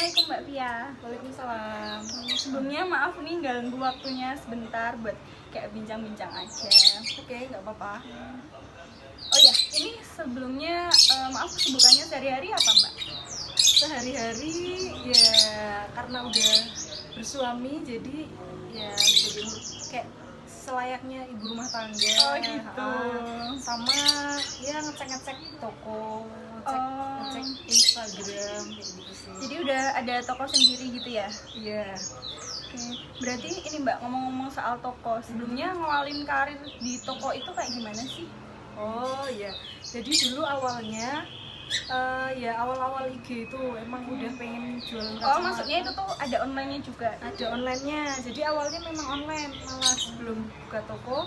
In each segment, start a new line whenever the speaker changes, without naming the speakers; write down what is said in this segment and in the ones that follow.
Assalamualaikum Mbak Pia.
Waalaikumsalam.
Sebelumnya maaf nih ganggu waktunya sebentar buat kayak bincang-bincang aja.
Oke, nggak apa-apa.
Oh ya, ini sebelumnya maaf kesibukannya sehari-hari apa Mbak?
Sehari-hari ya karena udah bersuami jadi ya jadi kayak selayaknya ibu rumah tangga.
Oh gitu.
Sama ya ngecek-ngecek toko, ngecek Instagram kayak gitu sih.
Jadi udah ada toko sendiri gitu ya?
Iya.
Oke. Berarti ini Mbak ngomong-ngomong soal toko, sebelumnya ngawalin karir di toko itu kayak gimana sih?
Oh ya. Jadi dulu awalnya ya awal-awal IG itu emang udah pengen jualan
Oh
kacamata.
maksudnya itu tuh ada online-nya juga?
Ada online-nya, jadi awalnya memang online, malah sebelum buka toko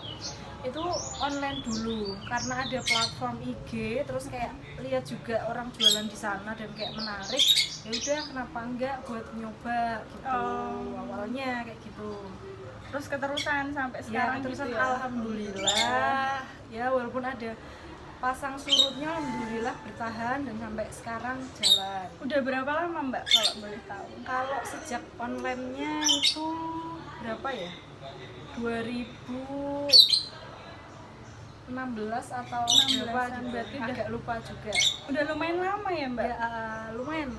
itu online dulu karena ada platform IG, terus kayak lihat juga orang jualan di sana dan kayak menarik, ya udah kenapa enggak buat nyoba gitu. Awalnya kayak gitu.
Terus keterusan sampai
Ya
sekarang
terusan
gitu ya?
alhamdulillah ya walaupun ada pasang surutnya alhamdulillah bertahan dan sampai sekarang jalan.
Udah berapa lama Mbak kalau boleh tahu?
Kalau sejak online-nya itu berapa ya? 2016 atau
16-an,
berapa gitu.
berarti
Agak lupa juga.
Udah lumayan lama ya Mbak?
Ya lumayan.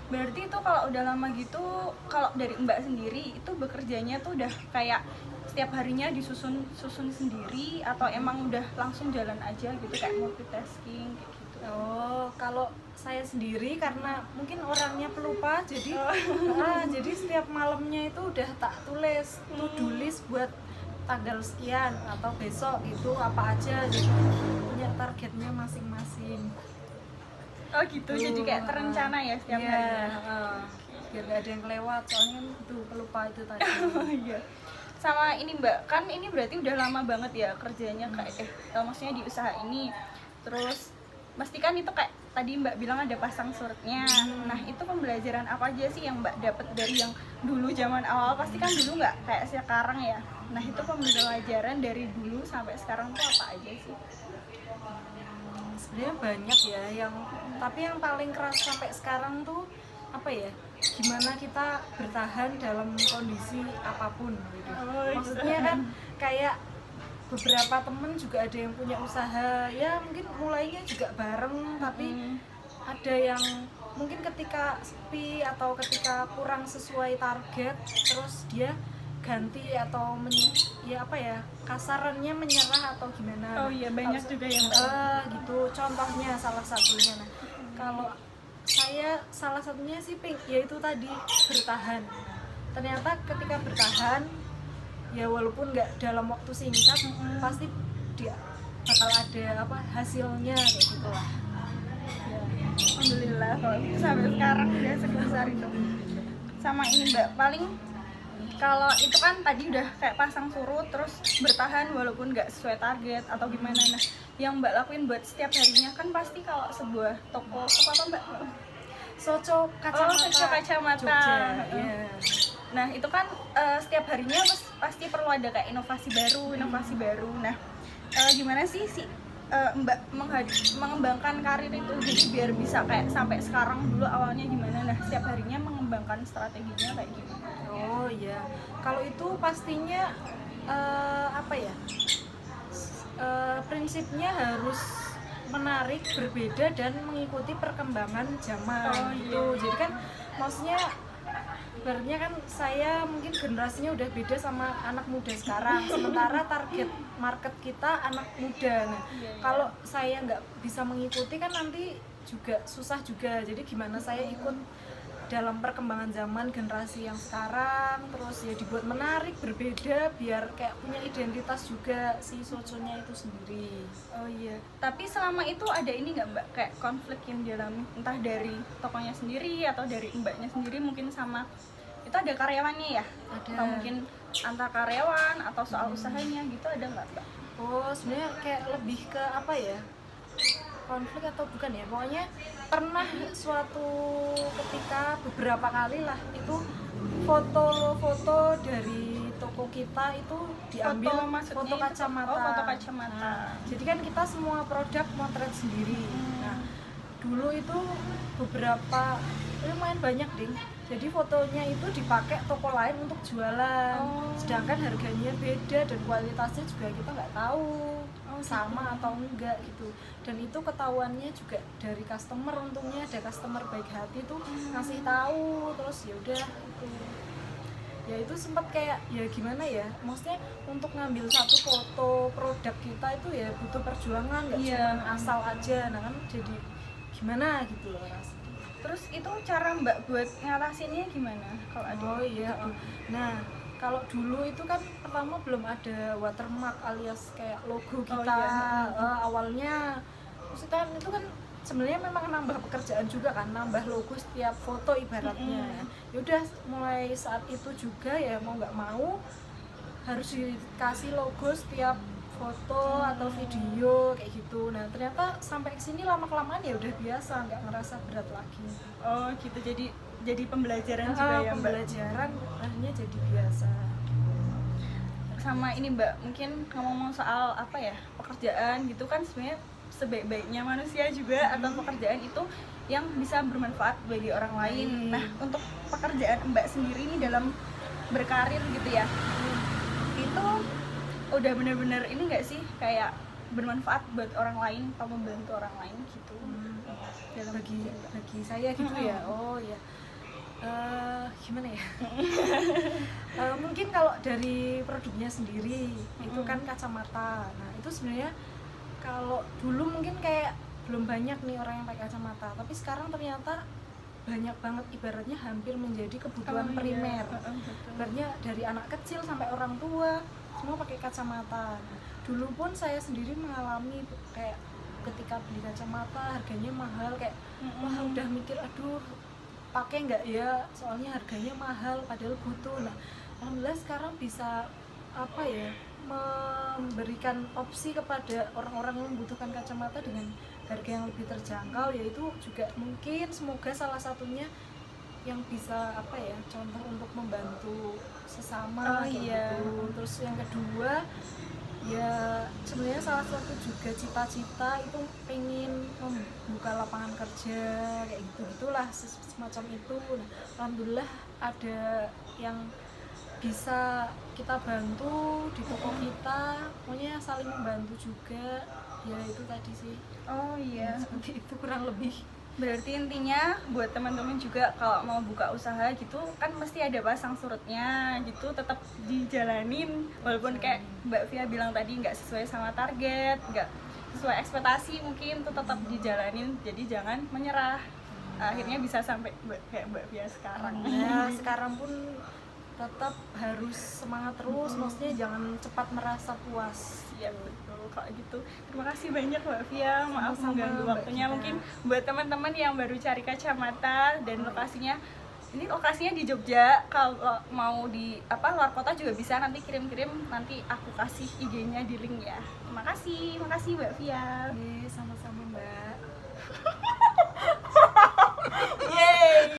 Berarti itu kalau udah lama gitu, kalau dari Mbak sendiri itu bekerjanya tuh udah kayak setiap harinya disusun sendiri atau emang udah langsung jalan aja gitu kayak multitasking kayak gitu?
Oh, kalau saya sendiri karena mungkin orangnya pelupa, jadi jadi setiap malamnya itu udah tak tulis to-do list buat tanggal sekian atau besok itu apa aja, jadi punya targetnya masing-masing.
Oh gitu, jadi kayak terencana ya setiap
Iya,
harinya?
biar gak ada yang kelewat, soalnya itu pelupa itu tadi.
Oh iya. Sama ini Mbak, kan ini berarti udah lama banget ya kerjanya kayak maksudnya di usaha ini. Terus pasti kan itu kayak tadi Mbak bilang ada pasang surutnya. Nah, itu pembelajaran apa aja sih yang Mbak dapat dari yang dulu zaman awal? Pasti kan dulu nggak kayak sekarang ya. Nah, itu pembelajaran dari dulu sampai sekarang tuh apa aja sih?
Sebenarnya banyak ya tapi yang paling keras sampai sekarang tuh apa ya, gimana kita bertahan dalam kondisi apapun gitu. Maksudnya kan kayak beberapa temen juga ada yang punya usaha ya mungkin mulainya juga bareng tapi ada yang mungkin ketika sepi atau ketika kurang sesuai target terus dia ganti atau ya apa ya, kasarannya menyerah atau gimana.
Oh iya, banyak juga yang
gitu contohnya salah satunya. Nah, kalau saya salah satunya sih yaitu tadi bertahan. Ternyata ketika bertahan ya walaupun nggak dalam waktu singkat pasti dia bakal ada apa hasilnya kayak gitulah
ya. Alhamdulillah kalau gitu sampai sekarang udah sebesar itu. Sama ini Mbak, paling kalau itu kan tadi udah kayak pasang surut terus bertahan walaupun nggak sesuai target atau gimana. Nah, yang Mbak lakuin buat setiap harinya kan pasti kalau sebuah toko apa Mbak?
Soco Kacamata
Jogja.
Yeah.
Nah, itu kan setiap harinya pasti perlu ada kayak inovasi baru. Nah, gimana sih Mbak mengembangkan karir itu jadi biar bisa kayak sampai sekarang? Dulu awalnya gimana? Nah, setiap harinya mengembangkan strateginya kayak gimana?
Oh iya, kalau itu pastinya apa ya, prinsipnya harus menarik, berbeda dan mengikuti perkembangan zaman gitu. Jadi kan maksudnya sebenarnya kan saya mungkin generasinya udah beda sama anak muda sekarang, sementara target market kita anak muda. Nah, kalau saya nggak bisa mengikuti kan nanti juga susah juga. Jadi gimana saya ikut dalam perkembangan zaman generasi yang sekarang, terus ya dibuat menarik, berbeda, biar kayak punya identitas juga si soconya itu sendiri.
Oh iya, tapi selama itu ada ini nggak Mbak, kayak konflik yang dialami entah dari tokonya sendiri atau dari Mbaknya sendiri mungkin sama itu ada karyawannya ya?
Ada.
Atau mungkin antar karyawan atau soal usahanya gitu ada nggak Mbak?
Oh sebenarnya kayak lebih ke apa ya, konflik atau bukan ya, pokoknya pernah suatu ketika beberapa kali lah itu foto-foto dari toko kita itu diambil, foto kacamata.
Oh, foto kacamata.
Nah, jadi kan kita semua produk motret sendiri. Nah, dulu itu beberapa lumayan banyak ding, jadi fotonya itu dipakai toko lain untuk jualan, sedangkan harganya beda dan kualitasnya juga kita nggak tahu sama atau enggak gitu. Dan itu ketahuannya juga dari customer, untungnya ada customer baik hati tuh ngasih tahu. Terus ya udah itu, ya itu sempat kayak ya gimana ya, maksudnya untuk ngambil satu foto produk kita itu ya butuh perjuangan, nggak cuma asal aja. Nah kan jadi gimana gitu loh rasanya.
Terus itu cara Mbak buat ngatasinnya gimana kalau ada?
Oh iya, nah kalau dulu itu kan pertama belum ada watermark alias kayak logo kita. Awalnya maksudnya itu kan sebenarnya memang nambah pekerjaan juga kan, nambah logo setiap foto ibaratnya. Ya udah mulai saat itu juga ya mau nggak mau harus dikasih logo setiap foto atau video kayak gitu. Nah ternyata sampai kesini lama-kelamaan ya udah biasa, nggak ngerasa berat lagi.
Oh gitu, jadi pembelajaran juga ya Mbak?
Pembelajaran akhirnya jadi biasa.
Sama ini Mbak, mungkin ngomong soal apa ya, pekerjaan gitu kan sebenarnya sebaik-baiknya manusia juga atau pekerjaan itu yang bisa bermanfaat bagi orang lain. Nah untuk pekerjaan Mbak sendiri ini dalam berkarir gitu ya, itu udah bener-bener ini nggak sih kayak bermanfaat buat orang lain atau membantu orang lain gitu?
Bagi saya gitu ya. Oh ya, gimana ya? Mungkin kalau dari produknya sendiri itu kan kacamata. Nah itu sebenarnya kalau dulu mungkin kayak belum banyak nih orang yang pakai kacamata, tapi sekarang ternyata banyak banget, ibaratnya hampir menjadi kebutuhan primer. Ibaratnya dari anak kecil sampai orang tua semua pakai kacamata. Nah, dulu pun saya sendiri mengalami kayak ketika beli kacamata harganya mahal, kayak wah udah mikir aduh pakai nggak ya, soalnya harganya mahal padahal butuh. Nah alhamdulillah sekarang bisa apa ya, memberikan opsi kepada orang-orang yang membutuhkan kacamata dengan harga yang lebih terjangkau, yaitu juga mungkin semoga salah satunya yang bisa apa ya, contoh untuk membantu sesama gitu. Terus yang kedua ya sebenarnya salah satu juga cita-cita itu pengen membuka lapangan kerja kayak gitu gitulah, semacam itu. Nah, alhamdulillah ada yang bisa kita bantu di toko kita, pokoknya saling membantu juga ya, itu tadi sih.
Oh iya,
seperti itu kurang lebih.
Berarti intinya buat teman-teman juga kalau mau buka usaha gitu kan mesti ada pasang surutnya gitu, tetap dijalanin walaupun kayak Mbak Via bilang tadi nggak sesuai sama target, nggak sesuai ekspektasi, mungkin itu tetap dijalanin, jadi jangan menyerah. Akhirnya bisa sampai kayak Mbak Via sekarang.
Ya sekarang pun tetap harus semangat terus, maksudnya jangan cepat merasa puas.
Iya betul, kalau gitu terima kasih banyak Mbak Via, maaf
Sama-sama,
mengganggu
Mbak
waktunya.
Gita.
Mungkin buat teman-teman yang baru cari kacamata dan lokasinya, ini lokasinya di Jogja, kalau mau di luar kota juga bisa, nanti kirim-kirim, nanti aku kasih IG-nya di link ya. Makasih Mbak Via.
Sama-sama Mbak.
Yeay.